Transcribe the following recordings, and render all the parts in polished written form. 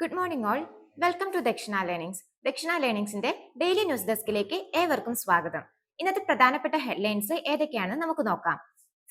Good morning all. Welcome to Dakshina learnings. Dakshina ലേണിംഗ്സിന്റെ daily news ഡെസ്കിലേക്ക് ഏവർക്കും സ്വാഗതം. ഇന്നത്തെ പ്രധാനപ്പെട്ട ഹെഡ്ലൈൻസ് ഏതൊക്കെയാണെന്ന് നമുക്ക് നോക്കാം.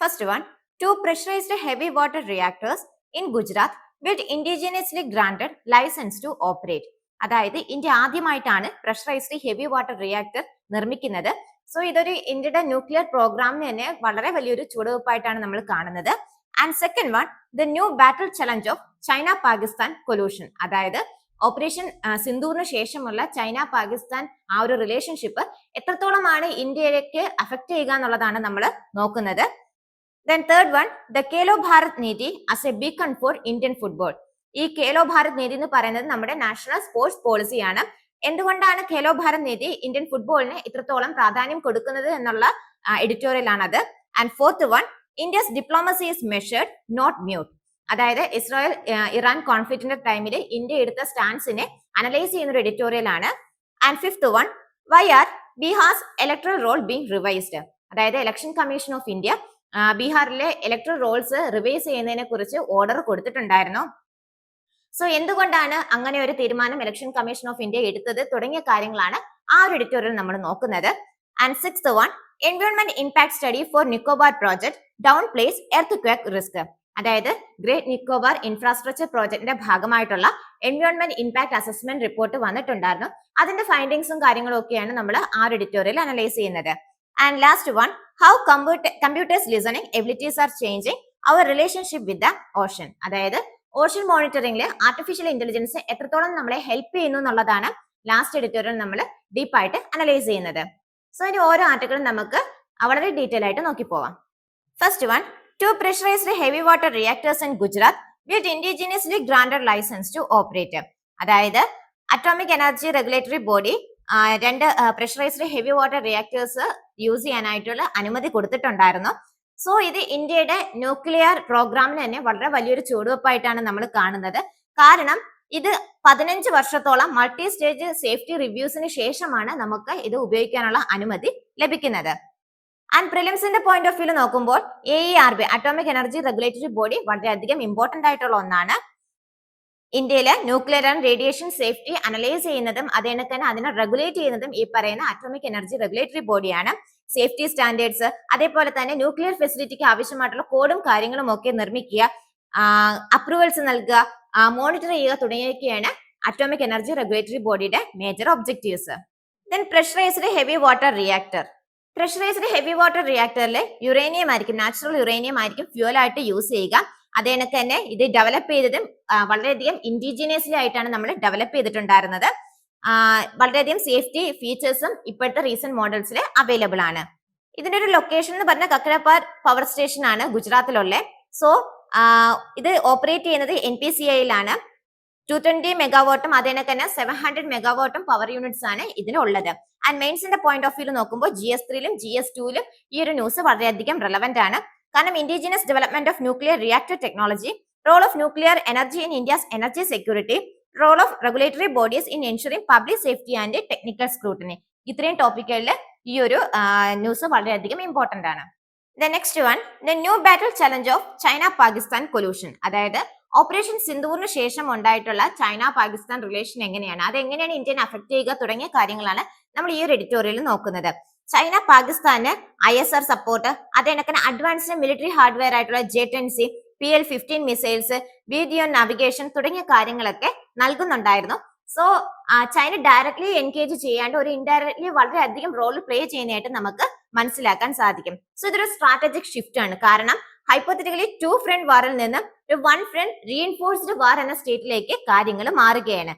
First one, 2 pressurized heavy water reactors in Gujarat with indigenously granted license to operate. അതായത് ഇന്ത്യ ആദ്യമായിട്ടാണ് പ്രഷറൈസ്ഡ് ഹെവി വാട്ടർ റിയാക്ടർ നിർമ്മിക്കുന്നത്. സോ ഇതൊരു ഇന്ത്യയുടെ ന്യൂക്ലിയർ പ്രോഗ്രാമിന് തന്നെ വളരെ വലിയൊരു ചുവടുവെപ്പായിട്ടാണ് നമ്മൾ കാണുന്നത്. And second one, the new battle challenge of China Pakistan collusion. അതായത് ഓപ്പറേഷൻ സിന്ദൂറിന് ശേഷമുള്ള ചൈന പാകിസ്ഥാൻ ആ ഒരു റിലേഷൻഷിപ്പ് എത്രത്തോളമാണ് ഇന്ത്യയിലേക്ക് അഫക്ട് ചെയ്യുക എന്നുള്ളതാണ് നമ്മൾ നോക്കുന്നത്. Then third one, the Khelo Bharat Niti as a beacon for Indian football. ഈ കേലോ ഭാരത് നീതി എന്ന് പറയുന്നത് നമ്മുടെ നാഷണൽ സ്പോർട്സ് പോളിസിയാണ്. എന്തുകൊണ്ടാണ് കേലോ ഭാരത് നീതി ഇന്ത്യൻ ഫുട്ബോളിന് ഇത്രത്തോളം പ്രാധാന്യം കൊടുക്കുന്നത് എന്നുള്ള എഡിറ്റോറിയൽ ആണത്. And fourth one, India's diplomacy is measured not mute. അതായത് ഇസ്രായേൽ ഇറാൻ കോൺഫ്ലിക്റ്റിന്റെ ടൈമിൽ ഇന്ത്യ എടുത്ത സ്റ്റാൻസിനെ അനലൈസ് ചെയ്യുന്ന ഒരു എഡിറ്റോറിയൽ ആണ്. And fifth one, why are Bihar's electoral roll being revised. അതായത് ഇലക്ഷൻ കമ്മീഷൻ ഓഫ് ഇന്ത്യ ബീഹാറിലെ ഇലക്ട്രൽ റോൾസ് റിവൈസ് ചെയ്യുന്നതിനെ കുറിച്ച് ഓർഡർ കൊടുത്തിട്ടുണ്ടായിരുന്നു. സോ എന്തുകൊണ്ടാണ് അങ്ങനെ ഒരു തീരുമാനം ഇലക്ഷൻ കമ്മീഷൻ ഓഫ് ഇന്ത്യ എടുത്തത് തുടങ്ങിയ കാര്യങ്ങളാണ് ആ ഒരു എഡിറ്റോറിയൽ നമ്മൾ നോക്കുന്നത്. And sixth one, environment impact study four Nicobar project down place earthquake risk. അതായത് ഗ്രേറ്റ് നിക്കോബാർ ഇൻഫ്രാസ്ട്രക്ചർ പ്രോജക്ടിന്റെ ഭാഗമായിട്ടുള്ള എൻവയോൺമെന്റ് ഇമ്പാക്ട് അസസ്മെന്റ് റിപ്പോർട്ട് വന്നിട്ടുണ്ടായിരുന്നു. അതിന്റെ ഫൈൻഡിങ്സും കാര്യങ്ങളും ഒക്കെയാണ് നമ്മൾ ആ ഒരു എഡിറ്റോറിയൽ അനലൈസ് ചെയ്യുന്നത്. And last one, how computers listening abilities are changing our relationship with the ocean. അതായത് ഓഷൻ മോണിറ്ററിംഗിൽ ആർട്ടിഫിഷ്യൽ ഇന്റലിജൻസ് എത്രത്തോളം നമ്മളെ ഹെൽപ്പ് ചെയ്യുന്നു എന്നുള്ളതാണ് ലാസ്റ്റ് എഡിറ്റോറിയൽ നമ്മൾ ഡീപ്പായിട്ട് അനലൈസ് ചെയ്യുന്നത്. സോ ഇനി ഓരോ ആർട്ടിക്കിളും നമുക്ക് വളരെ ഡീറ്റെയിൽ ആയിട്ട് നോക്കി പോവാം. First one, 2 pressurized heavy water reactors in Gujarat with indigenously granted license to operate. അതായത് atomic energy regulatory body 2 pressurised heavy water reactors use ചെയ്യാനായിട്ടുള്ള അനുമതി കൊടുത്തിട്ടുണ്ടായിരുന്നു. സോ ഇത് ഇന്ത്യയുടെ ന്യൂക്ലിയർ പ്രോഗ്രാമിന് തന്നെ വളരെ വലിയൊരു ചുവടുവെപ്പായിട്ടാണ് നമ്മൾ കാണുന്നത്. കാരണം ഇത് 15 വർഷത്തോളം മൾട്ടി സ്റ്റേജ് സേഫ്റ്റി റിവ്യൂസിന് ശേഷമാണ് നമുക്ക് ഇത് ഉപയോഗിക്കാനുള്ള അനുമതി ലഭിക്കുന്നത്. ആൻഡ് പ്രിലിംസിന്റെ പോയിന്റ് ഓഫ് വ്യൂ നോക്കുമ്പോൾ AERB atomic energy regulatory body വളരെയധികം ഇമ്പോർട്ടന്റ് ആയിട്ടുള്ള ഒന്നാണ്. ഇന്ത്യയിലെ nuclear and radiation safety analyse ചെയ്യുന്നതും അതേപോലെ തന്നെ അതിനെ റെഗുലേറ്റ് ചെയ്യുന്നതും ഈ പറയുന്ന അറ്റോമിക് എനർജി റെഗുലേറ്ററി ബോഡിയാണ്. സേഫ്റ്റി സ്റ്റാൻഡേർഡ്സ് അതേപോലെ തന്നെ ന്യൂക്ലിയർ ഫെസിലിറ്റിക്ക് ആവശ്യമായിട്ടുള്ള കോഡും കാര്യങ്ങളും ഒക്കെ നിർമ്മിക്കുക, അപ്രൂവൽസ് നൽകുക, മോണിറ്റർ ചെയ്യുക തുടങ്ങിയൊക്കെയാണ് അറ്റോമിക് എനർജി റെഗുലേറ്ററി ബോഡിയുടെ major objectives. Then pressurised heavy water reactor. Pressurised heavy water റിയാക്ടറിൽ യുറേനിയം ആയിരിക്കും, നാച്ചുറൽ യുറേനിയം ആയിരിക്കും ഫ്യൂൽ ആയിട്ട് യൂസ് ചെയ്യുക. അതേപോലെ തന്നെ ഇത് ഡെവലപ്പ് ചെയ്തതും വളരെയധികം ഇൻഡിജിനിയസ്ലി ആയിട്ടാണ് നമ്മൾ ഡെവലപ്പ് ചെയ്തിട്ടുണ്ടായിരുന്നത്. വളരെയധികം സേഫ്റ്റി ഫീച്ചേഴ്സും ഇപ്പോഴത്തെ റീസെന്റ് മോഡൽസിൽ അവൈലബിൾ ആണ്. ഇതിന്റെ ഒരു ലൊക്കേഷൻ എന്ന് പറഞ്ഞാൽ കക്കരപ്പാർ പവർ സ്റ്റേഷൻ ആണ് ഗുജറാത്തിലുള്ള. സോ ഇത് ഓപ്പറേറ്റ് ചെയ്യുന്നത് NPCIലാണ്. 220 മെഗാവാട്ടും അതേപോലെ തന്നെ 700 മെഗാവാട്ടും പവർ യൂണിറ്റ്സ് ആണ് ഇതിനുള്ളത്. ആൻഡ് മെയിൻസിന്റെ പോയിന്റ് ഓഫ് വ്യൂ നോക്കുമ്പോൾ GS3ലും GS2ലും ഈ ഒരു ന്യൂസ് വളരെയധികം റെലവന്റ് ആണ്. കാരണം indigenous development of nuclear reactor technology, role of nuclear energy in India's energy security, role of regulatory bodies in ensuring public safety and technical scrutiny. ഇത്രയും ടോപ്പിക്കുകളിൽ ഈ ഒരു ന്യൂസ് വളരെയധികം ഇമ്പോർട്ടന്റ് ആണ്. The next one, the new battle challenge of China Pakistan collusion. അതായത് operation സിന്ദൂറിന് ശേഷം ഉണ്ടായിട്ടുള്ള China Pakistan relation എങ്ങനെയാണ്, അതെങ്ങനെയാണ് ഇന്ത്യനെ അഫക്ട് ചെയ്യുക തുടങ്ങിയ കാര്യങ്ങളാണ് നമ്മൾ ഈ ഒരു എഡിറ്റോറിയലിൽ നോക്കുന്നത്. ചൈന പാകിസ്ഥാന് ISR സപ്പോർട്ട്, അതേപോലെ അഡ്വാൻസ്ഡ് മിലിറ്ററി ഹാർഡ്വെയർ ആയിട്ടുള്ള J-10C, PL-15 missiles, video navigation തുടങ്ങിയ കാര്യങ്ങളൊക്കെ നൽകുന്നുണ്ടായിരുന്നു. സോ ചൈന ഡയറക്ട്ലി എൻഗേജ് ചെയ്യാണ്ട് ഒരു ഇൻഡയറക്ട്ലി വളരെയധികം റോൾ പ്ലേ ചെയ്യുന്നതായിട്ട് നമുക്ക് മനസ്സിലാക്കാൻ സാധിക്കും. സോ ഇതൊരു സ്ട്രാറ്റജിക് ഷിഫ്റ്റ് ആണ്. കാരണം ഹൈപ്പോത്തറ്റിക്കലി 2 ഫ്രണ്ട് വാറിൽ നിന്ന് ഒരു 1 ഫ്രണ്ട് റീഇൻഫോഴ്സ്ഡ് വാർ എന്ന സ്റ്റേറ്റിലേക്ക് കാര്യങ്ങൾ മാറുകയാണ്.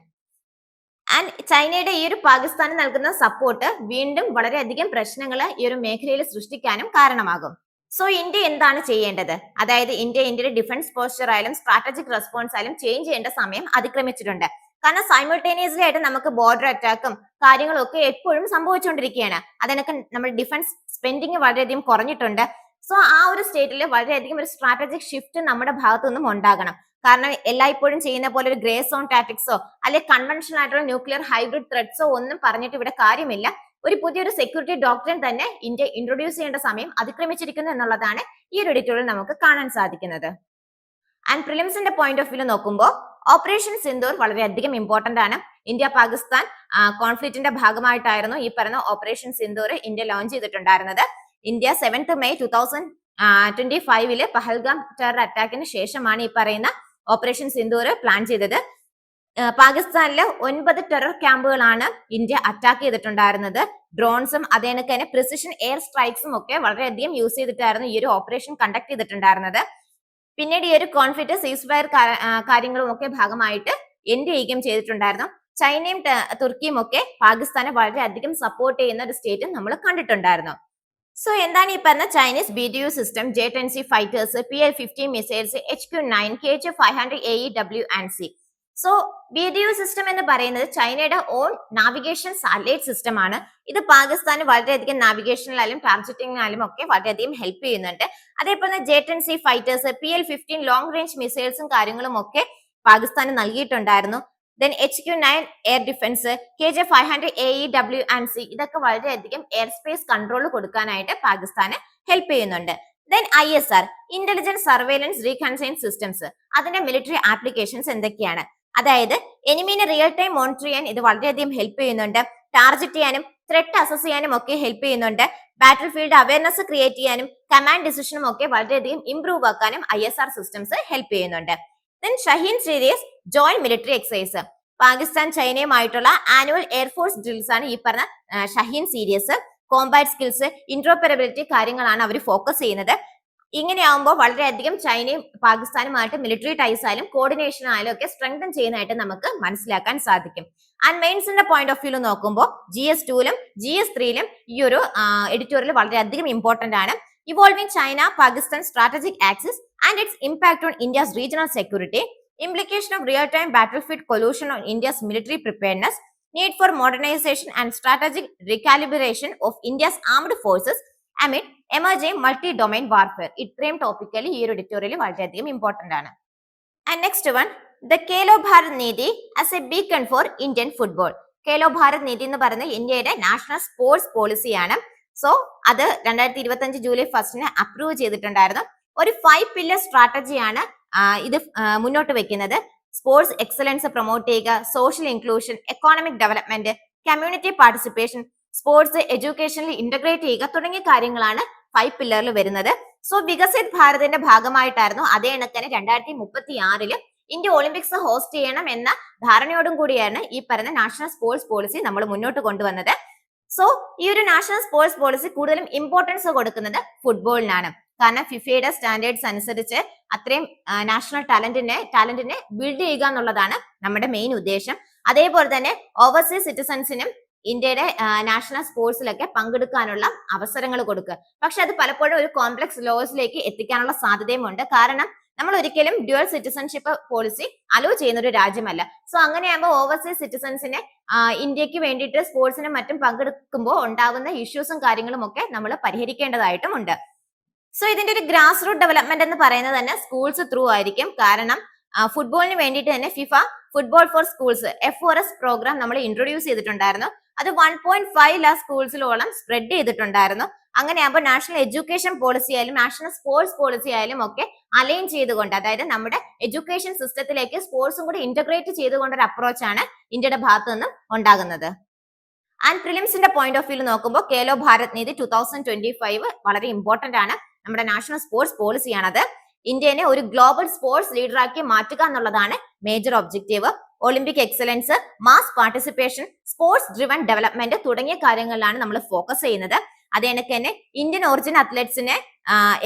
ആൻഡ് ചൈനയുടെ ഈ ഒരു പാകിസ്ഥാന് നൽകുന്ന സപ്പോർട്ട് വീണ്ടും വളരെയധികം പ്രശ്നങ്ങൾ ഈ ഒരു മേഖലയിൽ സൃഷ്ടിക്കാനും കാരണമാകും. സോ ഇന്ത്യ എന്താണ് ചെയ്യേണ്ടത്? അതായത് ഇന്ത്യയുടെ ഡിഫൻസ് പോസ്ചർ ആയാലും സ്ട്രാറ്റജിക് റെസ്പോൺസ് ആയാലും ചേഞ്ച് ചെയ്യേണ്ട സമയം അതിക്രമിച്ചിട്ടുണ്ട്. കാരണം സൈമിൾട്ടേനിയസ്ലി ആയിട്ട് നമുക്ക് ബോർഡർ അറ്റാക്കും കാര്യങ്ങളും ഒക്കെ എപ്പോഴും സംഭവിച്ചുകൊണ്ടിരിക്കുകയാണ്. അതിനൊക്കെ നമ്മുടെ ഡിഫൻസ് സ്പെൻഡിങ് വളരെയധികം കുറഞ്ഞിട്ടുണ്ട്. സോ ആ ഒരു സ്റ്റേറ്റിൽ വളരെയധികം ഒരു സ്ട്രാറ്റജിക് ഷിഫ്റ്റ് നമ്മുടെ ഭാഗത്തു നിന്നും ഉണ്ടാകണം. കാരണം എല്ലായ്പ്പോഴും ചെയ്യുന്ന പോലെ ഒരു ഗ്രേ സോൺ ടാക്ടിക്സോ അല്ലെങ്കിൽ കൺവെൻഷണൽ ആയിട്ടുള്ള ന്യൂക്ലിയർ ഹൈബ്രിഡ് ത്രെഡ്സോ ഒന്നും പറഞ്ഞിട്ട് ഇവിടെ കാര്യമില്ല. ഒരു പുതിയൊരു സെക്യൂരിറ്റി ഡോക്ട്രിൻ തന്നെ ഇന്ത്യ ഇൻട്രൊഡ്യൂസ് ചെയ്യേണ്ട സമയം അതിക്രമിച്ചിരിക്കുന്നു എന്നുള്ളതാണ് ഈ ഒരു എഡിറ്റോറിയൽ നമുക്ക് കാണാൻ സാധിക്കുന്നത്. ആൻഡ് പ്രിലിംസിന്റെ പോയിന്റ് ഓഫ് വ്യൂ നോക്കുമ്പോൾ ഓപ്പറേഷൻ സിന്ദൂർ വളരെയധികം ഇമ്പോർട്ടന്റ് ആണ്. ഇന്ത്യ പാകിസ്ഥാൻ കോൺഫ്ലിക്റ്റിന്റെ ഭാഗമായിട്ടായിരുന്നു ഈ പറയുന്ന ഓപ്പറേഷൻ സിന്ദൂർ ഇന്ത്യ ലോഞ്ച് ചെയ്തിട്ടുണ്ടായിരുന്നത്. India 7th May 2025 Pahalgam terror അറ്റാക്കിന് ശേഷമാണ് ഈ പറയുന്ന ഓപ്പറേഷൻ സിന്ദൂർ പ്ലാൻ ചെയ്തത്. പാകിസ്ഥാനിലെ 9 ടെറർ ക്യാമ്പുകളാണ് ഇന്ത്യ അറ്റാക്ക് ചെയ്തിട്ടുണ്ടായിരുന്നത്. ഡ്രോൺസും അതേനൊക്കെ തന്നെ പ്രിസിഷൻ എയർ സ്ട്രൈക്സും ഒക്കെ വളരെയധികം യൂസ് ചെയ്തിട്ടായിരുന്നു ഈ ഒരു ഓപ്പറേഷൻ കണ്ടക്ട് ചെയ്തിട്ടുണ്ടായിരുന്നത്. പിന്നീട് ഈ ഒരു കോൺഫ്ലിക്റ്റ് സീസ് ഫയർ കാര്യങ്ങളും ഒക്കെ ഭാഗമായിട്ട് എൻഡ് ചെയ്യുകയും ചെയ്തിട്ടുണ്ടായിരുന്നു. ചൈനയും തുർക്കിയും ഒക്കെ പാകിസ്ഥാനെ വളരെയധികം സപ്പോർട്ട് ചെയ്യുന്ന ഒരു സ്റ്റേറ്റും നമ്മൾ കണ്ടിട്ടുണ്ടായിരുന്നു. സോ എന്താണ് ഈ പറഞ്ഞ Chinese BDU system, J-10C fighters, PL-50 missiles, HQ-9, KH-500 AEW&C. So BDU system എന്ന് പറയുന്നത് ചൈനയുടെ ഓൺ നാവിഗേഷൻ സാറ്റലൈറ്റ് സിസ്റ്റം ആണ്. ഇത് പാകിസ്ഥാന് വളരെയധികം നാവിഗേഷനിലായാലും ടാർഗറ്റിംഗിനായാലും ഒക്കെ വളരെയധികം ഹെൽപ്പ് ചെയ്യുന്നുണ്ട്. അതേപോലെ തന്നെ J-10C fighters, PL-15 long range മിസൈൽസും കാര്യങ്ങളും ഒക്കെ പാകിസ്ഥാന് നൽകിയിട്ടുണ്ടായിരുന്നു. Then HQ-9 air defence, KJ-500 AEW&C ഇതൊക്കെ വളരെയധികം എയർ സ്പേസ് കൺട്രോൾ കൊടുക്കാനായിട്ട് പാകിസ്ഥാന് ഹെൽപ്പ് ചെയ്യുന്നുണ്ട്. Then ISR, intelligence surveillance reconnaissance systems, അതിന്റെ മിലിറ്ററി ആപ്ലിക്കേഷൻസ് എന്തൊക്കെയാണ്? അതായത് എനിമീനെ റിയൽ ടൈം മോണിറ്റർ ചെയ്യാൻ ഇത് വളരെയധികം ഹെൽപ്പ് ചെയ്യുന്നുണ്ട്. ടാർഗറ്റ് ചെയ്യാനും ത്രെറ്റ് അസസ് ചെയ്യാനും ഒക്കെ ഹെൽപ്പ് ചെയ്യുന്നുണ്ട്. ബാറ്റിൽ ഫീൽഡ് അവയർനെസ് ക്രിയേറ്റ് ചെയ്യാനും കമാൻഡ് ഡിസിഷനും ഒക്കെ വളരെയധികം ഇംപ്രൂവ് ആക്കാനും ISR സിസ്റ്റംസ് ഹെൽപ്പ് ചെയ്യുന്നുണ്ട്. Then Shaheen series joint military exercise, Pakistan ചൈനയുമായിട്ടുള്ള ആനുവൽ എയർഫോഴ്സ് ഡ്രിൽസ് ആണ് ഈ പറഞ്ഞ Shaheen series. Combat skills, interoperability കാര്യങ്ങളാണ് അവർ ഫോക്കസ് ചെയ്യുന്നത്. ഇങ്ങനെയാവുമ്പോൾ വളരെയധികം ചൈനയും പാകിസ്ഥാനുമായിട്ട് മിലിറ്ററി ടൈസ് ആയാലും കോർഡിനേഷൻ ആയാലും ഒക്കെ സ്ട്രെങ്തൻ ചെയ്യുന്നതായിട്ട് നമുക്ക് മനസ്സിലാക്കാൻ സാധിക്കും. ആൻഡ് മെയിൻസിന്റെ പോയിന്റ് ഓഫ് വ്യൂ നോക്കുമ്പോൾ GS2ലും GS3ലും ഈ ഒരു എഡിറ്റോറിയൽ വളരെയധികം ഇമ്പോർട്ടന്റ് ആണ്. Evolving China Pakistan strategic axis and it's impact on India's regional security, implication of real-time battlefield collusion on India's military preparedness, need for modernization and strategic recalibration of India's armed forces amid emerging multi-domain warfare. ഇത്രയും topically ഈ ഒരു editorial വളരെയധികം important ആണ്. And next one, the Khelo Bharat Niti as a beacon for Indian football. Khelo Bharat Niti എന്ന് പറയുന്നത് ഇന്ത്യയുടെ national sports പോളിസിയാണ്. So അത് 2025 July 1 approve ചെയ്തിട്ടുണ്ടായിരുന്നു. ഒരു 5 പില്ലർ സ്ട്രാറ്റജിയാണ് ഇത് മുന്നോട്ട് വെക്കുന്നത്. സ്പോർട്സ് എക്സലൻസ് പ്രൊമോട്ട് ചെയ്യുക, social inclusion, economic development, community participation, sports എഡ്യൂക്കേഷനിൽ ഇന്റഗ്രേറ്റ് ചെയ്യുക തുടങ്ങിയ കാര്യങ്ങളാണ് 5 പില്ലറിൽ വരുന്നത്. സോ വികസിത് ഭാരതിന്റെ ഭാഗമായിട്ടായിരുന്നു അതേ കണക്കിന് 2036 ഇന്ത്യ ഒളിമ്പിക്സ് ഹോസ്റ്റ് ചെയ്യണം എന്ന ധാരണയോടും കൂടിയാണ് ഈ പറയുന്ന നാഷണൽ സ്പോർട്സ് പോളിസി നമ്മൾ മുന്നോട്ട് കൊണ്ടുവന്നത്. സോ ഈ ഒരു നാഷണൽ സ്പോർട്സ് പോളിസി കൂടുതലും ഇമ്പോർട്ടൻസ് കൊടുക്കുന്നത് ഫുട്ബോളിനാണ്. കാരണം ഫിഫയുടെ സ്റ്റാൻഡേർഡ്സ് അനുസരിച്ച് അത്രയും നാഷണൽ ടാലന്റിനെ ബിൽഡ് ചെയ്യുക എന്നുള്ളതാണ് നമ്മുടെ മെയിൻ ഉദ്ദേശം. അതേപോലെ തന്നെ ഓവർസീസ് സിറ്റിസൺസിനും ഇന്ത്യയുടെ നാഷണൽ സ്പോർട്സിലൊക്കെ പങ്കെടുക്കാനുള്ള അവസരങ്ങൾ കൊടുക്കുക. പക്ഷെ അത് പലപ്പോഴും ഒരു കോംപ്ലക്സ് ലോസിലേക്ക് എത്തിക്കാനുള്ള സാധ്യതയുമുണ്ട്. കാരണം നമ്മൾ ഒരിക്കലും ഡ്യുവൽ സിറ്റിസൺഷിപ്പ് പോളിസി അലോ ചെയ്യുന്ന ഒരു രാജ്യമല്ല. സോ അങ്ങനെയാകുമ്പോൾ ഓവർസീസ് സിറ്റിസൺസിനെ ഇന്ത്യക്ക് വേണ്ടിയിട്ട് സ്പോർട്സിനും മറ്റും പങ്കെടുക്കുമ്പോൾ ഉണ്ടാകുന്ന ഇഷ്യൂസും കാര്യങ്ങളും ഒക്കെ നമ്മൾ പരിഹരിക്കേണ്ടതായിട്ടുമുണ്ട്. സോ ഇതിന്റെ ഒരു ഗ്രാസ് റൂട്ട് ഡെവലപ്മെന്റ് എന്ന് പറയുന്നത് തന്നെ സ്കൂൾസ് ത്രൂ ആയിരിക്കും. കാരണം ഫുട്ബോളിന് വേണ്ടിയിട്ട് തന്നെ FIFA football for schools FORS programme നമ്മൾ ഇൻട്രൊഡ്യൂസ് ചെയ്തിട്ടുണ്ടായിരുന്നു. അത് 1.5 lakh സ്കൂൾസിലോളം സ്പ്രെഡ് ചെയ്തിട്ടുണ്ടായിരുന്നു. അങ്ങനെയാകുമ്പോൾ നാഷണൽ എഡ്യൂക്കേഷൻ പോളിസി ആയാലും നാഷണൽ സ്പോർട്സ് പോളിസി ആയാലും ഒക്കെ അലൈൻ ചെയ്തുകൊണ്ട്, അതായത് നമ്മുടെ എഡ്യൂക്കേഷൻ സിസ്റ്റത്തിലേക്ക് സ്പോർട്സും കൂടി ഇന്റഗ്രേറ്റ് ചെയ്തുകൊണ്ടൊരു അപ്രോച്ചാണ് ഇന്ത്യയുടെ ഭാഗത്തു നിന്നും ഉണ്ടാകുന്നത്. ആൻഡ് പ്രിലിംസിന്റെ പോയിന്റ് ഓഫ് വ്യൂ നോക്കുമ്പോൾ കേലോ ഭാരത് നീതി 2025 വളരെ ഇമ്പോർട്ടന്റ് ആണ്. നമ്മുടെ നാഷണൽ സ്പോർട്സ് പോളിസിയാണത്. ഇന്ത്യനെ ഒരു ഗ്ലോബൽ സ്പോർട്സ് ലീഡറാക്കി മാറ്റുക എന്നുള്ളതാണ് major objective. Olympic excellence, mass participation, sports driven development തുടങ്ങിയ കാര്യങ്ങളിലാണ് നമ്മൾ ഫോക്കസ് ചെയ്യുന്നത്. അതേ കണക്ക് തന്നെ ഇന്ത്യൻ ഒറിജിൻ അത്ലറ്റ്സിനെ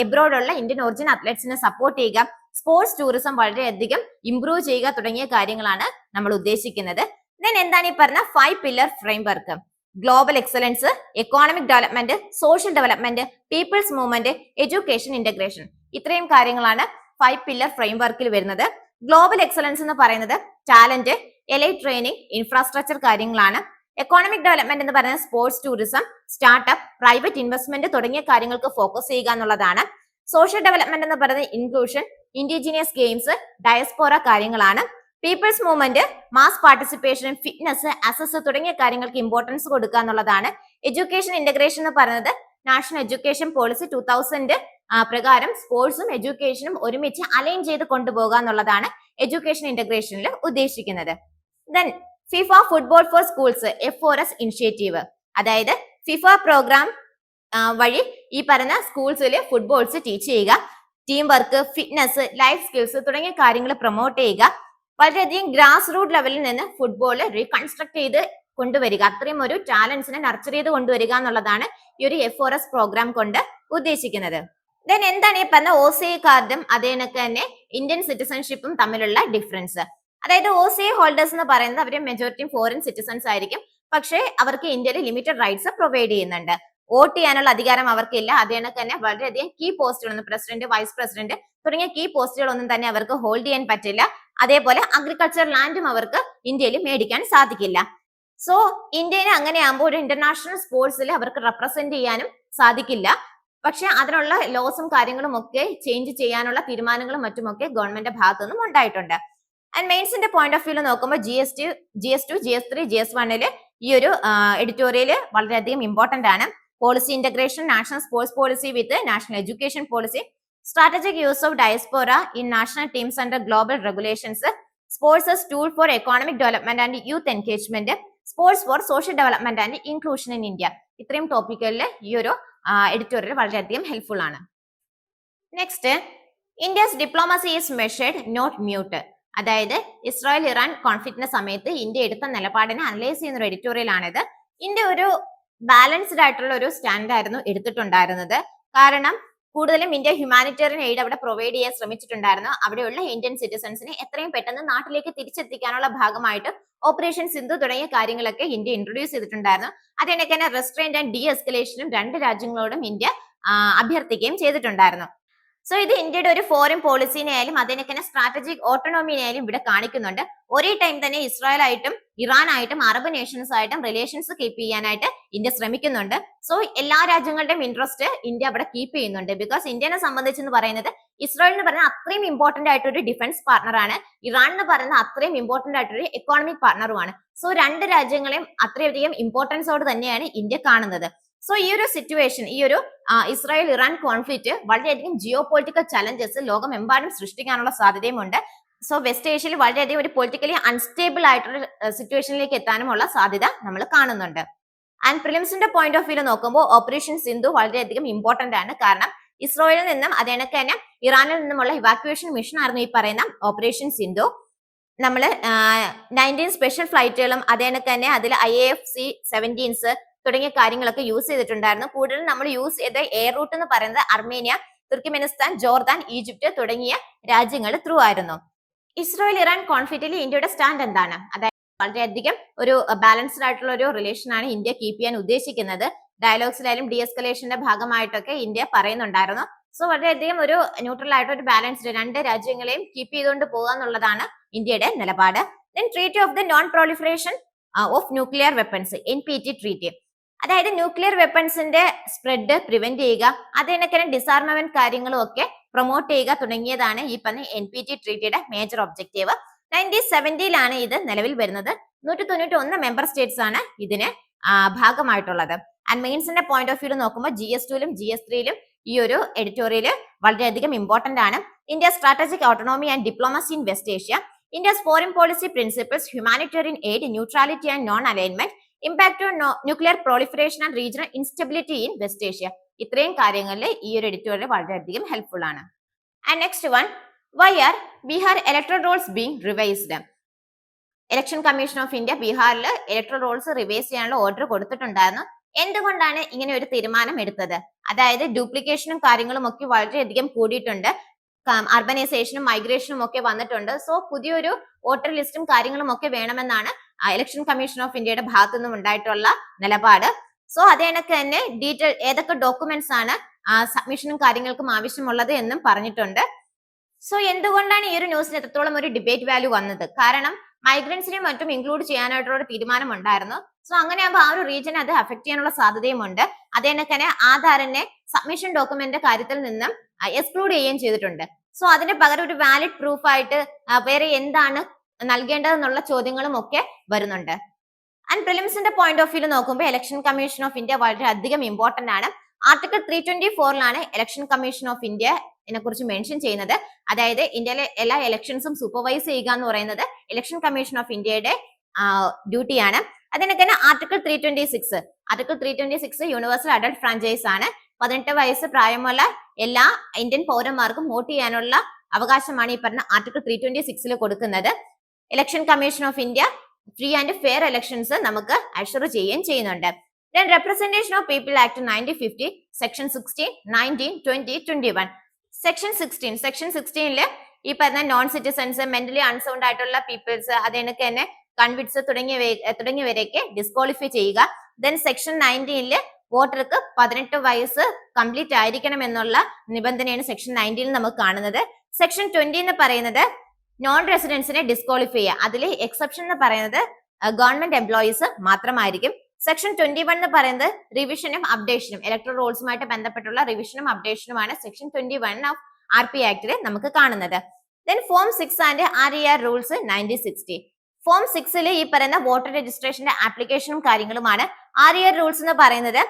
എബ്രോഡുള്ള ഇന്ത്യൻ ഒറിജിൻ അത്ലറ്റ്സിനെ സപ്പോർട്ട് ചെയ്യുക, സ്പോർട്സ് ടൂറിസം വളരെയധികം ഇംപ്രൂവ് ചെയ്യുക തുടങ്ങിയ കാര്യങ്ങളാണ് നമ്മൾ ഉദ്ദേശിക്കുന്നത്. ദെൻ എന്താണ് ഈ പറഞ്ഞ 5 pillar framework? Global excellence, economic development, social development, people's movement, education integration. ഇത്രയും കാര്യങ്ങളാണ് 5 പില്ലർ ഫ്രെയിംവർക്കിൽ വരുന്നത്. ഗ്ലോബൽ എക്സലൻസ് എന്ന് പറയുന്നത് ടാലന്റ്, എലൈറ്റ് ട്രെയിനിങ്, ഇൻഫ്രാസ്ട്രക്ചർ കാര്യങ്ങളാണ്. എക്കോണമിക് ഡെവലപ്മെന്റ് എന്ന് പറയുന്നത് sports tourism, startup, private investment തുടങ്ങിയ കാര്യങ്ങൾക്ക് ഫോക്കസ് ചെയ്യുക എന്നുള്ളതാണ്. സോഷ്യൽ ഡെവലപ്മെന്റ് എന്ന് പറയുന്നത് ഇൻക്ലൂഷൻ, ഇൻഡിജിനിയസ് ഗെയിംസ്, ഡയസ്പോറ കാര്യങ്ങളാണ്. People's movement, mass participation, fitness, access തുടങ്ങിയ കാര്യങ്ങൾക്ക് ഇമ്പോർട്ടൻസ് കൊടുക്കുക എന്നുള്ളതാണ്. എഡ്യൂക്കേഷൻ ഇന്റഗ്രേഷൻ എന്ന് പറയുന്നത് നാഷണൽ എഡ്യൂക്കേഷൻ പോളിസി 2000 പ്രകാരം സ്പോർട്സും എഡ്യൂക്കേഷനും ഒരുമിച്ച് അലൈൻ ചെയ്ത് കൊണ്ടുപോകുക എന്നുള്ളതാണ് എഡ്യൂക്കേഷൻ ഇന്റഗ്രേഷനിൽ ഉദ്ദേശിക്കുന്നത്. Then FIFA football for schools F4S initiative, അതായത് ഫിഫ പ്രോഗ്രാം വഴി ഈ പറഞ്ഞ സ്കൂൾസിൽ ഫുട്ബോൾസ് ടീച്ച് ചെയ്യുക, team work, fitness, life skills തുടങ്ങിയ കാര്യങ്ങൾ പ്രൊമോട്ട് ചെയ്യുക, വളരെയധികം ഗ്രാസ് റൂട്ട് ലെവലിൽ നിന്ന് ഫുട്ബോൾ റീകൺസ്ട്രക്ട് ചെയ്ത് കൊണ്ടുവരിക, അത്രയും ഒരു ടാലൻസിനെ നർച്ചർ ചെയ്ത് കൊണ്ടുവരിക എന്നുള്ളതാണ് ഈ ഒരു F4S പ്രോഗ്രാം കൊണ്ട് ഉദ്ദേശിക്കുന്നത്. ദെൻ എന്താണ് ഈ പറഞ്ഞ OCI കാർഡും അതേനൊക്കെ തന്നെ ഇന്ത്യൻ സിറ്റിസൺഷിപ്പും തമ്മിലുള്ള ഡിഫറൻസ്? അതായത് OCI ഹോൾഡേഴ്സ് എന്ന് പറയുന്നത് അവര് മെജോറിറ്റി ഫോറിൻ സിറ്റിസൺസ് ആയിരിക്കും, പക്ഷേ അവർക്ക് ഇന്ത്യയിൽ ലിമിറ്റഡ് റൈറ്റ്സ് പ്രൊവൈഡ് ചെയ്യുന്നുണ്ട്. വോട്ട് ചെയ്യാനുള്ള അധികാരം അവർക്കില്ല. അതേണക്ക് തന്നെ വളരെയധികം കീ പോസ്റ്റുകളൊന്നും, പ്രസിഡന്റ്, വൈസ് പ്രസിഡന്റ് തുടങ്ങിയ കീ പോസ്റ്റുകളൊന്നും തന്നെ അവർക്ക് ഹോൾഡ് ചെയ്യാൻ പറ്റില്ല. അതേപോലെ അഗ്രികൾച്ചർ ലാൻഡും അവർക്ക് ഇന്ത്യയിൽ മേടിക്കാൻ സാധിക്കില്ല. സോ ഇന്ത്യനെ അങ്ങനെയാകുമ്പോൾ ഒരു ഇന്റർനാഷണൽ സ്പോർട്സിൽ അവർക്ക് റെപ്രസെന്റ് ചെയ്യാനും സാധിക്കില്ല. പക്ഷെ അതിനുള്ള ലോസും കാര്യങ്ങളും ഒക്കെ ചേഞ്ച് ചെയ്യാനുള്ള തീരുമാനങ്ങളും മറ്റുമൊക്കെ ഗവൺമെന്റിന്റെ ഭാഗത്തു നിന്നും ഉണ്ടായിട്ടുണ്ട്. ആൻഡ് മെയിൻസിന്റെ പോയിന്റ് ഓഫ് വ്യൂ നോക്കുമ്പോൾ GS2, GS3, GS1 ഈ ഒരു എഡിറ്റോറിയൽ വളരെയധികം ഇമ്പോർട്ടന്റ് ആണ്. Policy integration, national sports policy with national education policy, strategic use of diaspora in national teams under global regulations, sports as tool for economic development and youth engagement, sports for social development and inclusion in India. ഇത്രയും ടോപ്പിക്കുകളിൽ ഈ ഒരു editorial വളരെയധികം helpful ആണ്. Next, India's diplomacy is measured not mute, അതായത് Israel Iran കോൺഫ്ലിക്റ്റിന്റെ സമയത്ത് India എടുത്ത നിലപാടിനെ അനലൈസ് ചെയ്യുന്ന ഒരു എഡിറ്റോറിയൽ ആണിത്. ഇന്ത്യ ഒരു ബാലൻസ്ഡ് ആയിട്ടുള്ള ഒരു സ്റ്റാൻഡ് ആയിരുന്നു എടുത്തിട്ടുണ്ടായിരുന്നത്. കാരണം കൂടുതലും ഇന്ത്യ ഹ്യൂമാനിറ്റേറിയൻ എയ്ഡ് അവിടെ പ്രൊവൈഡ് ചെയ്യാൻ ശ്രമിച്ചിട്ടുണ്ടായിരുന്നു. അവിടെയുള്ള ഇന്ത്യൻ സിറ്റിസൺസിനെ എത്രയും പെട്ടെന്ന് നാട്ടിലേക്ക് തിരിച്ചെത്തിക്കാനുള്ള ഭാഗമായിട്ട് ഓപ്പറേഷൻ സിന്ധു തുടങ്ങിയ കാര്യങ്ങളൊക്കെ ഇന്ത്യ ഇൻട്രൊഡ്യൂസ് ചെയ്തിട്ടുണ്ടായിരുന്നു. അതിനൊക്കെ തന്നെ റെസ്ട്രെയിന്റ് ആൻഡ് ഡി എസ്കലേഷനും രണ്ട് രാജ്യങ്ങളോടും ഇന്ത്യ അഭ്യർത്ഥിക്കുകയും ചെയ്തിട്ടുണ്ടായിരുന്നു. സോ ഇത് ഇന്ത്യയുടെ ഒരു ഫോറിൻ പോളിസിനെയായാലും അതിനൊക്കെ സ്ട്രാറ്റജിക് ഓട്ടോണോമിനെയായാലും ഇവിടെ കാണിക്കുന്നുണ്ട്. ഒരേ ടൈം തന്നെ ഇസ്രായേലായിട്ടും ഇറാനായിട്ടും അറബ് നേഷൻസ് ആയിട്ടും റിലേഷൻസ് കീപ്പ് ചെയ്യാനായിട്ട് ഇന്ത്യ ശ്രമിക്കുന്നുണ്ട്. സോ എല്ലാ രാജ്യങ്ങളുടെയും ഇൻട്രസ്റ്റ് ഇന്ത്യ അവിടെ കീപ്പ് ചെയ്യുന്നുണ്ട്. ബിക്കോസ് ഇന്ത്യനെ സംബന്ധിച്ചെന്ന് പറയുന്നത് ഇസ്രായേൽ എന്ന് പറയുന്നത് അത്രയും ഇമ്പോർട്ടന്റ് ആയിട്ടൊരു ഡിഫൻസ് പാർട്ണറാണ്, ഇറാൻ എന്ന് പറയുന്നത് അത്രയും ഇമ്പോർട്ടന്റ് ആയിട്ടൊരു എക്കോണമിക് പാർട്ണറുമാണ്. സോ രണ്ട് രാജ്യങ്ങളെയും അത്രയധികം ഇമ്പോർട്ടൻസോട് തന്നെയാണ് ഇന്ത്യ കാണുന്നത്. സോ ഈ ഒരു സിറ്റുവേഷൻ, ഈ ഒരു ഇസ്രായേൽ ഇറാൻ കോൺഫ്ലിക്റ്റ് വളരെയധികം ജിയോ പൊളിറ്റിക്കൽ ചലഞ്ചസ് ലോകമെമ്പാടും സൃഷ്ടിക്കാനുള്ള സാധ്യതയുമുണ്ട്. സോ വെസ്റ്റ് ഏഷ്യയിൽ വളരെയധികം ഒരു പൊളിറ്റിക്കലി അൺസ്റ്റേബിൾ ആയിട്ടുള്ള സിറ്റുവേഷനിലേക്ക് എത്താനുമുള്ള സാധ്യത നമ്മൾ കാണുന്നുണ്ട്. ആൻഡ് പ്രിലിംസിന്റെ പോയിന്റ് ഓഫ് വ്യൂ നോക്കുമ്പോൾ ഓപ്പറേഷൻ സിന്ധു വളരെയധികം ഇമ്പോർട്ടന്റ് ആണ്. കാരണം ഇസ്രായേലിൽ നിന്നും അതേണക്ക് തന്നെ ഇറാനിൽ നിന്നുമുള്ള ഇവാക്യുവേഷൻ മിഷൻ ആയിരുന്നു ഈ പറയുന്ന ഓപ്പറേഷൻ സിന്ധു. നമ്മൾ 19 സ്പെഷ്യൽ ഫ്ലൈറ്റുകളും അതേണക്ക് തന്നെ അതിൽ IAF-17s തുടങ്ങിയ കാര്യങ്ങളൊക്കെ യൂസ് ചെയ്തിട്ടുണ്ടായിരുന്നു. കൂടുതലും നമ്മൾ യൂസ് ചെയ്ത എയർ റൂട്ട് എന്ന് പറയുന്നത് അർമേനിയ, തുർക്കിമെനിസ്ഥാൻ, ജോർദാൻ, ഈജിപ്റ്റ് തുടങ്ങിയ രാജ്യങ്ങൾ ത്രൂ ആയിരുന്നു. ഇസ്രായേൽ ഇറാൻ കോൺഫ്ലിക്റ്റിൽ ഇന്ത്യയുടെ സ്റ്റാൻഡ് എന്താണ്? അതായത് വളരെയധികം ഒരു ബാലൻസ്ഡ് ആയിട്ടുള്ള ഒരു റിലേഷൻ ആണ് ഇന്ത്യ കീപ്പ് ചെയ്യാൻ ഉദ്ദേശിക്കുന്നത്. ഡയലോഗ്സിലായാലും ഡി എസ്കലേഷന്റെ ഭാഗമായിട്ടൊക്കെ ഇന്ത്യ പറയുന്നുണ്ടായിരുന്നു. സോ വളരെയധികം ഒരു ന്യൂട്രൽ ആയിട്ട് ഒരു ബാലൻസ്ഡ് രണ്ട് രാജ്യങ്ങളെയും കീപ്പ് ചെയ്തുകൊണ്ട് പോകുക എന്നുള്ളതാണ് ഇന്ത്യയുടെ നിലപാട്. Then treaty of the non proliferation of nuclear weapons, NPT treaty, അതായത് ന്യൂക്ലിയർ വെപ്പൺസിന്റെ സ്പ്രെഡ് പ്രിവെന്റ് ചെയ്യുക, അതിനൊക്കെ ഡിസാർമമെന്റ് കാര്യങ്ങളും ഒക്കെ പ്രൊമോട്ട് ചെയ്യുക തുടങ്ങിയതാണ് ഈ പറഞ്ഞ NPT ട്രീറ്റിയുടെ മേജർ ഒബ്ജക്റ്റീവ്. 1970 ഇത് നിലവിൽ വരുന്നത്. 191 മെമ്പർ സ്റ്റേറ്റ്സ് ആണ് ഇതിന് ഭാഗമായിട്ടുള്ളത്. ആൻഡ് മെയിൻസിന്റെ പോയിന്റ് ഓഫ് വ്യൂ നോക്കുമ്പോൾ GS2 GS3 ഈ ഒരു എഡിറ്റോറിയൽ വളരെയധികം ഇമ്പോർട്ടന്റ് ആണ്. India strategic autonomy and diplomacy in West Asia, India's foreign policy principles, humanitarian aid, neutrality and non alignment, impact on nuclear proliferation and regional instability in West Asia. ഇത്രയും കാര്യങ്ങളിൽ ഈ ഒരു editorial വളരെയധികം helpful ആണ്. And next one, why are Bihar electoral rolls being revised? Election commission of India ബീഹാറിൽ electoral rolls revise ചെയ്യാനുള്ള order കൊടുത്തിട്ടുണ്ടായിരുന്നു. എന്തുകൊണ്ടാണ് ഇങ്ങനെ ഒരു തീരുമാനം എടുത്തത്? അതായത് ഡ്യൂപ്ലിക്കേഷനും കാര്യങ്ങളും ഒക്കെ വളരെയധികം കൂടിയിട്ടുണ്ട്, അർബനൈസേഷനും മൈഗ്രേഷനും ഒക്കെ വന്നിട്ടുണ്ട്. സോ പുതിയൊരു വോട്ടർ ലിസ്റ്റും കാര്യങ്ങളും ഒക്കെ വേണമെന്നാണ് ഇലക്ഷൻ കമ്മീഷൻ ഓഫ് ഇന്ത്യയുടെ ഭാഗത്തു നിന്നും ഉണ്ടായിട്ടുള്ള നിലപാട്. സോ അതേണക്ക് തന്നെ ഡീറ്റെയിൽ ഏതൊക്കെ ഡോക്യുമെന്റ്സ് ആണ് സബ്മിഷനും കാര്യങ്ങൾക്കും ആവശ്യമുള്ളത് എന്നും പറഞ്ഞിട്ടുണ്ട്. സോ എന്തുകൊണ്ടാണ് ഈ ഒരു ന്യൂസിന് എത്രത്തോളം ഒരു ഡിബേറ്റ് വാല്യൂ വന്നത്? കാരണം മൈഗ്രൻസിനെയും മറ്റും ഇൻക്ലൂഡ് ചെയ്യാനായിട്ടുള്ള ഒരു തീരുമാനം ഉണ്ടായിരുന്നു. സോ അങ്ങനെയാകുമ്പോൾ ആ ഒരു റീജിയനെ അത് അഫക്ട് ചെയ്യാനുള്ള സാധ്യതയുമുണ്ട്. അതേണക്ക് തന്നെ ആധാറിനെ സബ്മിഷൻ ഡോക്യുമെന്റ് കാര്യത്തിൽ നിന്നും എക്സ്ക്ലൂഡ് ചെയ്യുകയും ചെയ്തിട്ടുണ്ട്. സോ അതിന് പകരം ഒരു വാലിഡ് പ്രൂഫ് ആയിട്ട് വേറെ എന്താണ് നൽകേണ്ടതെന്നുള്ള ചോദ്യങ്ങളും ഒക്കെ വരുന്നുണ്ട്. ആൻഡ് പ്രിലിംസിന്റെ പോയിന്റ് ഓഫ് വ്യൂ നോക്കുമ്പോൾ ഇലക്ഷൻ കമ്മീഷൻ ഓഫ് ഇന്ത്യ വളരെ അധികം ഇമ്പോർട്ടന്റ് ആണ്. Article 324 election commission of India കുറിച്ച് മെൻഷൻ ചെയ്യുന്നത്. അതായത് ഇന്ത്യയിലെ എല്ലാ ഇലക്ഷൻസും സൂപ്പർവൈസ് ചെയ്യുക എന്ന് പറയുന്നത് ഇലക്ഷൻ കമ്മീഷൻ ഓഫ് ഇന്ത്യയുടെ ഡ്യൂട്ടിയാണ്. അതിനൊക്കെ ആർട്ടിക്കിൾ 326 യൂണിവേഴ്സൽ അഡൾട്ട് ഫ്രാഞ്ചൈസ് ആണ്. 18 വയസ്സ് പ്രായമുള്ള എല്ലാ ഇന്ത്യൻ പൗരന്മാർക്കും വോട്ട് ചെയ്യാനുള്ള അവകാശമാണ് ഈ പറഞ്ഞ ആർട്ടിക്കിൾ 326 കൊടുക്കുന്നത്. Election commission of India free and fair elections നമുക്ക് അഷ്വർ ചെയ്യുകയും ചെയ്യുന്നുണ്ട്. Then Representation of People Act 1950 Section 16, 19, 20, 21. Section 16 ഈ പറഞ്ഞ നോൺ സിറ്റിസൺസ്, മെന്റലി അൺസൗണ്ട് ആയിട്ടുള്ള പീപ്പിൾസ്, അതിനൊക്കെ തന്നെ കൺവിക്ട്സ് തുടങ്ങിയവരെയൊക്കെ ഡിസ്ക്വാളിഫൈ ചെയ്യുക. ദെൻ സെക്ഷൻ 19 വോട്ടർക്ക് 18 വയസ്സ് കംപ്ലീറ്റ് ആയിരിക്കണം എന്നുള്ള നിബന്ധനയാണ് സെക്ഷൻ 19 നമുക്ക് കാണുന്നത്. സെക്ഷൻ 20 എന്ന് പറയുന്നത് നോൺ റെസിഡൻസിനെ ഡിസ്ക്വാളിഫൈ ചെയ്യുക. അതിൽ എക്സെപ്ഷൻ എന്ന് പറയുന്നത് ഗവൺമെന്റ് എംപ്ലോയീസ് മാത്രമായിരിക്കും. സെക്ഷൻ 21 എന്ന് പറയുന്നത് റിവിഷനും അപ്ഡേഷനും, ഇലക്ട്രൽ റോൾസുമായിട്ട് ബന്ധപ്പെട്ടുള്ള റിവിഷനും അപ്ഡേഷനുമാണ് സെക്ഷൻ 21 ഓഫ് RP ആക്ടിൽ നമുക്ക് കാണുന്നത്. Then form 6 and RER rules 1960. Form 6 ഈ പറയുന്ന വോട്ടർ രജിസ്ട്രേഷന്റെ ആപ്ലിക്കേഷനും കാര്യങ്ങളുമാണ്. RER റൂൾസ് എന്ന് പറയുന്നത്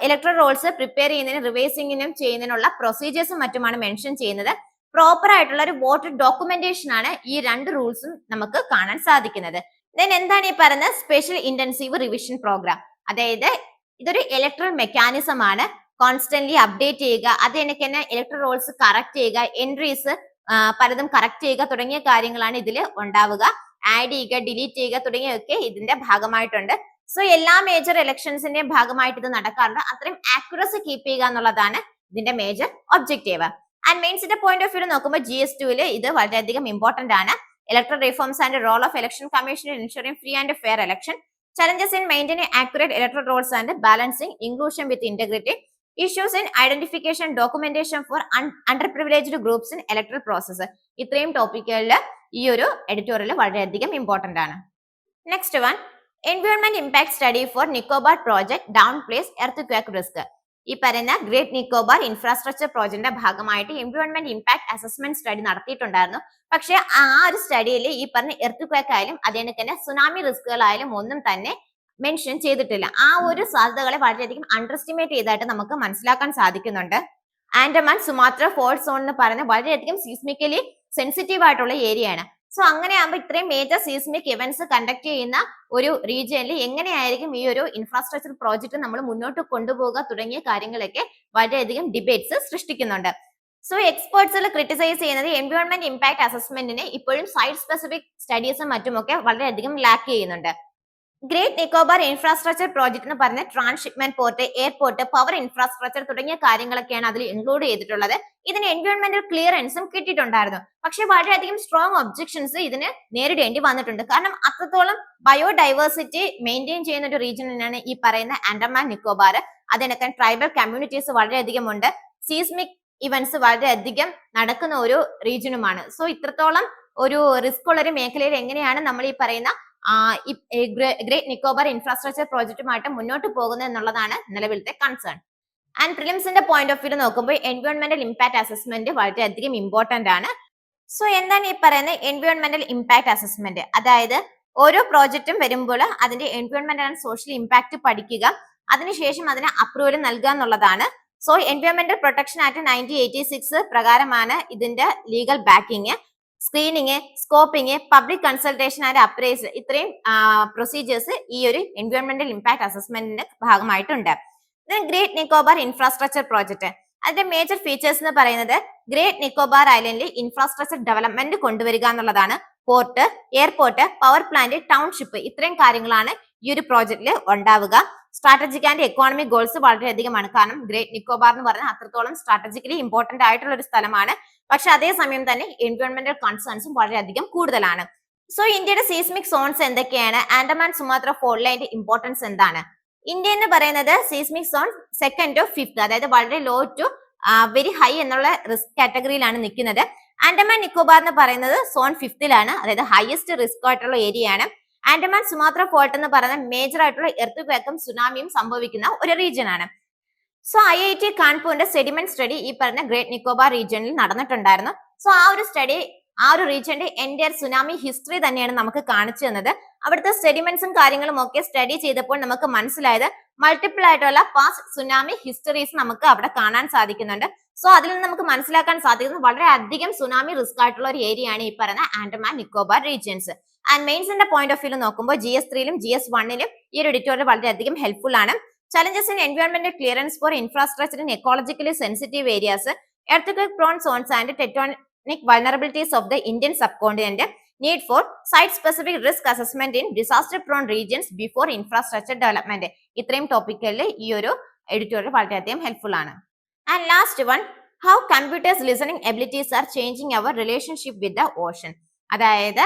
ഇലക്ട്രൽ റോൾസ് പ്രിപ്പയർ ചെയ്യുന്നതിനും റിവൈസിങ്ങിനും ചെയ്യുന്നതിനുള്ള പ്രൊസീജിയേഴ്സും മറ്റുമാണ് മെൻഷൻ ചെയ്യുന്നത്. പ്രോപ്പർ ആയിട്ടുള്ള ഒരു വോട്ടർ ഡോക്യുമെന്റേഷൻ ആണ് ഈ രണ്ട് റൂൾസും നമുക്ക് കാണാൻ സാധിക്കുന്നത്. ദെൻ എന്താണ് ഈ പറയുന്നത് സ്പെഷ്യൽ ഇന്റൻസീവ് റിവിഷൻ പ്രോഗ്രാം? അതായത് ഇതൊരു ഇലക്ട്രൽ മെക്കാനിസം ആണ്. കോൺസ്റ്റന്റ്ലി അപ്ഡേറ്റ് ചെയ്യുക, അത് എനിക്ക് തന്നെ ഇലക്ട്രൽ റോൾസ് കറക്റ്റ് ചെയ്യുക, എൻട്രീസ് പലതും കറക്റ്റ് ചെയ്യുക തുടങ്ങിയ കാര്യങ്ങളാണ് ഇതിൽ ഉണ്ടാവുക. ആഡ് ചെയ്യുക, ഡിലീറ്റ് ചെയ്യുക തുടങ്ങിയൊക്കെ ഇതിന്റെ ഭാഗമായിട്ടുണ്ട്. സോ എല്ലാ മേജർ ഇലക്ഷൻസിന്റെയും ഭാഗമായിട്ട് ഇത് നടക്കാറുണ്ട്. അത്രയും ആക്യുറസി കീപ്പ് ചെയ്യുക എന്നുള്ളതാണ് ഇതിന്റെ മേജർ ഒബ്ജക്റ്റീവ്. ആൻഡ് മെയിൻസിന്റെ പോയിന്റ് ഓഫ് വ്യൂ നോക്കുമ്പോൾ GS2 ഇത് വളരെയധികം ഇമ്പോർട്ടന്റ് ആണ്. Electoral reforms and role of election commission in ensuring free and fair election, challenges in maintaining accurate electoral rolls and balancing inclusion with integrity, issues in identification documentation for underprivileged groups in electoral process. ഇത്രയും ടോപ്പിക്കുകളിൽ ഈ ഒരു editorial വളരെയധികം important ആണ്. Next one, environment impact study four Nicobar project down place earth risk. ഈ പറയുന്ന great Nicobar infrastructure പ്രോജക്റ്റിന്റെ ഭാഗമായിട്ട് എൻവയോൺമെന്റ് ഇമ്പാക്ട് അസസ്മെന്റ് സ്റ്റഡി നടത്തിയിട്ടുണ്ടായിരുന്നു. പക്ഷെ ആ ഒരു സ്റ്റഡിയിൽ ഈ പറഞ്ഞ എർത്ത് ആയാലും അതേപോലെ തന്നെ സുനാമി റിസ്കുകളായാലും ഒന്നും തന്നെ മെൻഷൻ ചെയ്തിട്ടില്ല. ആ ഒരു സാധ്യതകളെ വളരെയധികം അണ്ടർ എസ്റ്റിമേറ്റ് ചെയ്തായിട്ട് നമുക്ക് മനസ്സിലാക്കാൻ സാധിക്കുന്നുണ്ട്. ആൻഡമാൻ സുമാത്ര ഫോൾട്ട് സോൺ എന്ന് പറയുന്നത് വളരെയധികം സീസ്മിക്കലി സെൻസിറ്റീവ് ആയിട്ടുള്ള ഏരിയ ആണ്. സോ അങ്ങനെയാകുമ്പോൾ ഇത്രയും മേജർ സീസ്മിക് ഇവന്റ്സ് കണ്ടക്ട് ചെയ്യുന്ന ഒരു റീജിയനിൽ എങ്ങനെയായിരിക്കും ഈ ഒരു ഇൻഫ്രാസ്ട്രക്ചർ പ്രോജക്റ്റ് നമ്മൾ മുന്നോട്ട് കൊണ്ടുപോകുക തുടങ്ങിയ കാര്യങ്ങളൊക്കെ വളരെയധികം ഡിബേറ്റ്സ് സൃഷ്ടിക്കുന്നുണ്ട്. സോ എക്സ്പേർട്സിൽ ക്രിട്ടിസൈസ് ചെയ്യുന്നത് എൻവയോൺമെന്റ് ഇമ്പാക്ട് അസസ്മെന്റിന് ഇപ്പോഴും സൈറ്റ് സ്പെസിഫിക് സ്റ്റഡീസും മറ്റുമൊക്കെ വളരെയധികം ലാക്ക് ചെയ്യുന്നുണ്ട്. ഗ്രേറ്റ് നിക്കോബാർ ഇൻഫ്രാസ്ട്രക്ചർ പ്രോജക്റ്റ് എന്ന് പറഞ്ഞ transshipment port, airport, power infrastructure തുടങ്ങിയ കാര്യങ്ങളൊക്കെയാണ് അതിൽ ഇൻക്ലൂഡ് ചെയ്തിട്ടുള്ളത്. ഇതിന് എൻവയോൺമെന്റൽ ക്ലിയറൻസും കിട്ടിയിട്ടുണ്ടായിരുന്നു. പക്ഷെ വളരെയധികം സ്ട്രോങ് ഒബ്ജക്ഷൻസ് ഇതിന് നേരിടേണ്ടി വന്നിട്ടുണ്ട്. കാരണം അത്രത്തോളം ബയോഡൈവേഴ്സിറ്റി മെയിൻറ്റെയിൻ ചെയ്യുന്ന ഒരു റീജിയനാണ് ഈ പറയുന്ന ആൻഡമാൻ നിക്കോബാർ. അതിനൊക്കെ ട്രൈബൽ കമ്മ്യൂണിറ്റീസ് വളരെയധികം ഉണ്ട്. സീസ്മിക് ഇവന്റ്സ് വളരെയധികം നടക്കുന്ന ഒരു റീജിയനുമാണ്. സോ ഇത്രത്തോളം ഒരു റിസ്ക് ഉള്ള ഒരു മേഖലയിൽ എങ്ങനെയാണ് നമ്മൾ ഈ പറയുന്ന ഗ്രേറ്റ് നിക്കോബാർ ഇൻഫ്രാസ്ട്രക്ചർ പ്രോജക്റ്റുമായിട്ട് മുന്നോട്ട് പോകുന്നത് എന്നുള്ളതാണ് നിലവിലത്തെ കൺസേൺ. ആൻഡ് പ്രിലിംസിന്റെ പോയിന്റ് ഓഫ് വ്യൂ നോക്കുമ്പോൾ എൻവയോൺമെന്റൽ ഇമ്പാക്ട് അസസ്മെന്റ് വളരെയധികം ഇമ്പോർട്ടന്റ് ആണ്. സോ എന്താണ് ഈ പറയുന്ന എൻവയോൺമെന്റൽ ഇമ്പാക്ട് അസസ്മെന്റ്? അതായത് ഓരോ പ്രോജക്റ്റും വരുമ്പോൾ അതിന്റെ എൻവയോൺമെന്റൽ ആൻഡ് സോഷ്യൽ ഇമ്പാക്ട് പഠിക്കുക, അതിനുശേഷം അതിന് അപ്രൂവൽ നൽകുക എന്നുള്ളതാണ്. സോ എൻവയോൺമെന്റൽ പ്രൊട്ടക്ഷൻ ആക്ട് 1986 പ്രകാരമാണ് ഇതിന്റെ legal backing. Screening, scoping, public consultation and appraisal, ഇത്രയും പ്രൊസീജിയേഴ്സ് ഈ ഒരു എൻവയോൺമെന്റൽ ഇമ്പാക്ട് അസസ്മെന്റിന്റെ ഭാഗമായിട്ടുണ്ട്. ഗ്രേറ്റ് നിക്കോബാർ ഇൻഫ്രാസ്ട്രക്ചർ പ്രോജക്റ്റ്, അതിന്റെ മേജർ ഫീച്ചേഴ്സ് എന്ന് പറയുന്നത് ഗ്രേറ്റ് നിക്കോബാർ ഐലൻഡിൽ ഇൻഫ്രാസ്ട്രക്ചർ ഡെവലപ്മെന്റ് കൊണ്ടുവരിക എന്നുള്ളതാണ്. Port, airport, power plant, township, ഇത്രയും കാര്യങ്ങളാണ് ഈ ഒരു പ്രോജക്റ്റിൽ ഉണ്ടാവുക. സ്ട്രാറ്റജിക് ആൻഡ് എക്കോണമിക് ഗോൾസ് വളരെയധികമാണ്. കാരണം ഗ്രേറ്റ് നിക്കോബാർ എന്ന് പറഞ്ഞാൽ അത്രത്തോളം സ്ട്രാറ്റജിക്കലി ഇമ്പോർട്ടന്റ് ആയിട്ടുള്ള ഒരു സ്ഥലമാണ്. പക്ഷെ അതേസമയം തന്നെ എൻവയോൺമെന്റൽ കൺസേൺസും വളരെയധികം കൂടുതലാണ്. സോ ഇന്ത്യയുടെ സീസ്മിക് സോൺസ് എന്തൊക്കെയാണ്? ആൻഡമാൻ സുമാത്ര ഫോൾട്ട് ലൈനിന്റെ ഇമ്പോർട്ടൻസ് എന്താണ്? ഇന്ത്യ എന്ന് പറയുന്നത് seismic zone 2nd to 5th, അതായത് വളരെ ലോ ടു വെരി ഹൈ എന്നുള്ള റിസ്ക് കാറ്റഗറിയിലാണ് നിൽക്കുന്നത്. ആൻഡമാൻ നിക്കോബാർ എന്ന് പറയുന്നത് സോൺ 5th, അതായത് ഹയസ്റ്റ് റിസ്ക് ആയിട്ടുള്ള ഏരിയ ആണ്. ആൻഡമാൻ സുമാത്ര ഫോൾട്ട് എന്ന് പറയുന്ന മേജർ ആയിട്ടുള്ള എർത്ത് സുനാമിയും സംഭവിക്കുന്ന ഒരു റീജിയൻ ആണ്. സോ IIT കാൺപൂരിന്റെ സെഡിമെന്റ് സ്റ്റഡി ഈ പറഞ്ഞ ഗ്രേറ്റ് നിക്കോബാർ റീജിയനിൽ നടന്നിട്ടുണ്ടായിരുന്നു. സോ ആ ഒരു സ്റ്റഡി ആ ഒരു റീജിയന്റെ എൻറ്റയർ സുനാമി ഹിസ്റ്ററി തന്നെയാണ് നമുക്ക് കാണിച്ചു തന്നത്. അവിടുത്തെ സെഡിമെന്റ്സും കാര്യങ്ങളും ഒക്കെ സ്റ്റഡി ചെയ്തപ്പോൾ നമുക്ക് മനസ്സിലായത് മൾട്ടിപ്പിൾ ആയിട്ടുള്ള പാസ്റ്റ് സുനാമി ഹിസ്റ്ററീസ് നമുക്ക് അവിടെ കാണാൻ സാധിക്കുന്നുണ്ട്. സോ അതിൽ നിന്ന് നമുക്ക് മനസ്സിലാക്കാൻ സാധിക്കുന്നത് വളരെയധികം സുനാമി റിസ്ക് ആയിട്ടുള്ള ഒരു ഏരിയ ആണ് ഈ പറയുന്ന ആൻഡമാൻ നിക്കോബാർ റീജിയൻസ്. ആൻഡ് മെയിൻസിന്റെ പോയിന്റ് ഓഫ് വ്യൂ നോക്കുമ്പോൾ GS3 GS1 ഈ ഒരു എഡിറ്റോറിയൽ വളരെയധികം ഹെൽപ്ഫുൾ ആണ്. Challenges in environmental clearance for infrastructure in ecologically sensitive areas, earthquake prone zones and tectonic vulnerabilities of the Indian subcontinent, need for site-specific risk assessment in disaster-prone regions before infrastructure development. ഇത്രയും ടോപ്പിക്കുകളിൽ ഈ ഒരു editorial വളരെയധികം helpful ആണ്. And last one, how computers listening abilities are changing our relationship with the ocean. അതായത്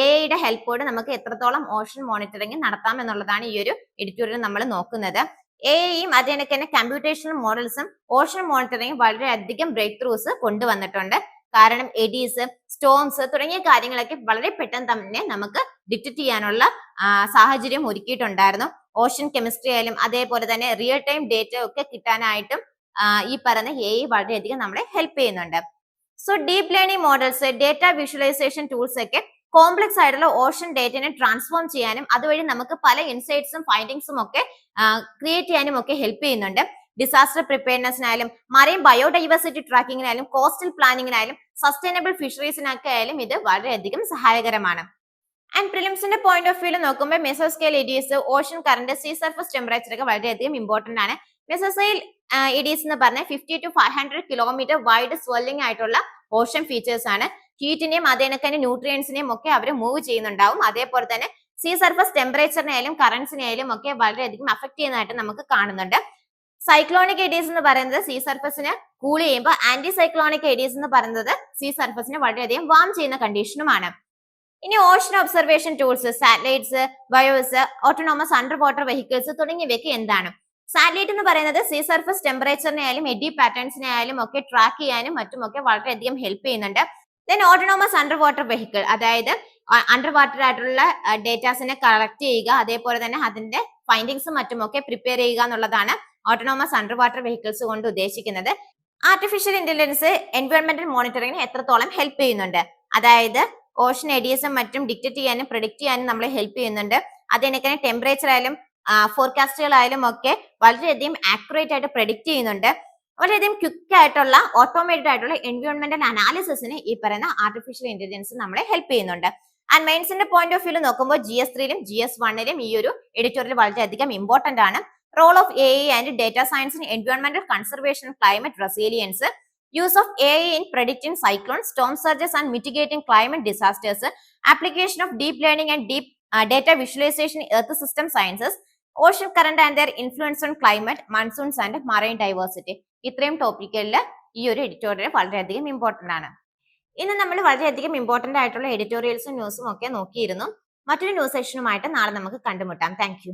AI ഹെൽപ്പോട് നമുക്ക് എത്രത്തോളം Ocean monitoring നടത്താം എന്നുള്ളതാണ് ഈ ഒരു എഡിറ്റോറിയൽ നമ്മൾ നോക്കുന്നത്. AIയും അതിനൊക്കെ തന്നെ കമ്പ്യൂട്ടേഷണൽ മോഡൽസും ഓഷൻ മോണിറ്ററിംഗ് വളരെയധികം ബ്രേക്ക് ത്രൂസ് കൊണ്ടുവന്നിട്ടുണ്ട്. കാരണം എഡീസ്, സ്റ്റോംസ് തുടങ്ങിയ കാര്യങ്ങളൊക്കെ വളരെ പെട്ടെന്ന് തന്നെ നമുക്ക് ഡിറ്റക്ട് ചെയ്യാനുള്ള സാഹചര്യം ഒരുക്കിയിട്ടുണ്ടായിരുന്നു. ഓഷൻ കെമിസ്ട്രി ആയാലും അതേപോലെ തന്നെ റിയൽ ടൈം ഡേറ്റ ഒക്കെ കിട്ടാനായിട്ടും ഈ പറയുന്ന AI വളരെയധികം നമ്മളെ ഹെൽപ്പ് ചെയ്യുന്നുണ്ട്. So deep learning models, data visualisation tools ഒക്കെ കോംപ്ലക്സ് ആയിട്ടുള്ള ഓഷൻ ഡേറ്റനെ ട്രാൻസ്ഫോം ചെയ്യാനും അതുവഴി നമുക്ക് പല ഇൻസൈറ്റ്സും ഫൈൻഡിങ്സും ഒക്കെ ക്രിയേറ്റ് ചെയ്യാനും ഒക്കെ ഹെൽപ്പ് ചെയ്യുന്നുണ്ട്. ഡിസാസ്റ്റർ പ്രിപ്പയർനെസ്സിനായാലും മറൈൻ ബയോഡൈവേഴ്സിറ്റി ട്രാക്കിങ്ങിനായാലും കോസ്റ്റൽ പ്ലാനിങ്ങിനായാലും സസ്റ്റൈനബിൾ ഫിഷറീസിനൊക്കെ ആയാലും ഇത് വളരെയധികം സഹായകരമാണ്. ആൻഡ് പ്രിലിംസിന്റെ പോയിന്റ് ഓഫ് വ്യൂ നോക്കുമ്പോൾ mesoscale eddies, ocean current, sea surface temperature ഒക്കെ വളരെയധികം ഇമ്പോർട്ടന്റ് ആണ്. മെസോസ്കെയിൽ എഡീസ് എന്ന് പറഞ്ഞാൽ 50 to 500 കിലോമീറ്റർ വൈഡ് സ്വെല്ലിംഗ് ആയിട്ടുള്ള ഓഷൻ ഫീച്ചേഴ്സ് ആണ്. ഹീറ്റിനെയും അതേനൊക്കെ ന്യൂട്രിയൻസിനെയും ഒക്കെ അവർ മൂവ് ചെയ്യുന്നുണ്ടാവും. അതേപോലെ തന്നെ സീ സർഫസ് ടെമ്പറേച്ചറിനെയായാലും കറൻസിനെയായാലും ഒക്കെ വളരെയധികം അഫക്ട് ചെയ്യുന്നതായിട്ട് നമുക്ക് കാണുന്നുണ്ട്. സൈക്ലോണിക് എഡീസ് എന്ന് പറയുന്നത് സീ സർഫസിന് കൂൾ ചെയ്യുമ്പോൾ ആന്റി സൈക്ലോണിക് എഡീസ് എന്ന് പറയുന്നത് സീ സർഫസിനെ വളരെയധികം വാം ചെയ്യുന്ന കണ്ടീഷനുമാണ്. ഇനി Ocean observation tools, satellites, BIOS, autonomous under water vehicles തുടങ്ങിയവയൊക്കെ എന്താണ്? സാറ്റലൈറ്റ് എന്ന് പറയുന്നത് സീ സർഫസ് ടെമ്പറേച്ചറിനെ ആയാലും എഡി പാറ്റേൺസിനെ ആയാലും ഒക്കെ ട്രാക്ക് ചെയ്യാനും മറ്റുമൊക്കെ വളരെയധികം ഹെൽപ്പ് ചെയ്യുന്നുണ്ട്. Then autonomous under water vehicle, അതായത് അണ്ടർ വാട്ടർ ആയിട്ടുള്ള ഡേറ്റാസിനെ കളക്ട് ചെയ്യുക, അതേപോലെ തന്നെ അതിന്റെ ഫൈൻഡിങ്സും മറ്റുമൊക്കെ പ്രിപ്പയർ ചെയ്യുക എന്നുള്ളതാണ് ഓട്ടോണോമസ് അണ്ടർ വാട്ടർ വെഹിക്കിൾസ് കൊണ്ട് ഉദ്ദേശിക്കുന്നത്. ആർട്ടിഫിഷ്യൽ ഇന്റലിജൻസ് എൻവയോൺമെന്റൽ മോണിറ്ററിംഗിന് എത്രത്തോളം ഹെൽപ്പ് ചെയ്യുന്നുണ്ട്? അതായത് ഓഷൻ എഡിയസും മറ്റും ഡിറ്റക്ട് ചെയ്യാനും പ്രെഡിക്ട് ചെയ്യാനും നമ്മളെ ഹെൽപ്പ് ചെയ്യുന്നുണ്ട്. അതിനൊക്കെ ടെമ്പറേച്ചർ ആയാലും ഫോർകാസ്റ്റുകളായാലും ഒക്കെ വളരെയധികം ആക്യുറേറ്റ് ആയിട്ട് പ്രെഡിക്ട് ചെയ്യുന്നുണ്ട്. വളരെയധികം ക്വിക്ക് ആയിട്ടുള്ള ഓട്ടോമേറ്റഡ് ആയിട്ടുള്ള എൻവയോൺമെന്റൽ അനാലിസിസിന് ഈ പറയുന്ന ആർട്ടിഫിഷ്യൽ ഇന്റലിജൻസ് നമ്മളെ ഹെൽപ്പ് ചെയ്യുന്നുണ്ട്. ആൻഡ് മെയിൻസിന്റെ പോയിന്റ് ഓഫ് വ്യൂ നോക്കുമ്പോൾ GS3 GS1 ഈ ഒരു എഡിറ്റോറിയൽ വളരെയധികം ഇമ്പോർട്ടന്റ് ആണ്. Role of AI and data science in എൻവയോൺമെന്റൽ conservation, climate resilience, use of AI in predicting cyclones, storm surges and mitigating climate disasters, application of deep learning and deep data visualization in earth system sciences, ocean current and their influence on climate, monsoons and marine diversity. ഇത്രയും ടോപ്പിക്കുകളിൽ ഈ ഒരു editorial വളരെയധികം important ആണ്. ഇന്ന് നമ്മൾ വളരെയധികം important ആയിട്ടുള്ള എഡിറ്റോറിയൽസും ന്യൂസും ഒക്കെ നോക്കിയിരുന്നു. മറ്റൊരു ന്യൂസ് സെഷനുമായിട്ട് നാളെ നമുക്ക് കണ്ടുമുട്ടാം. Thank you.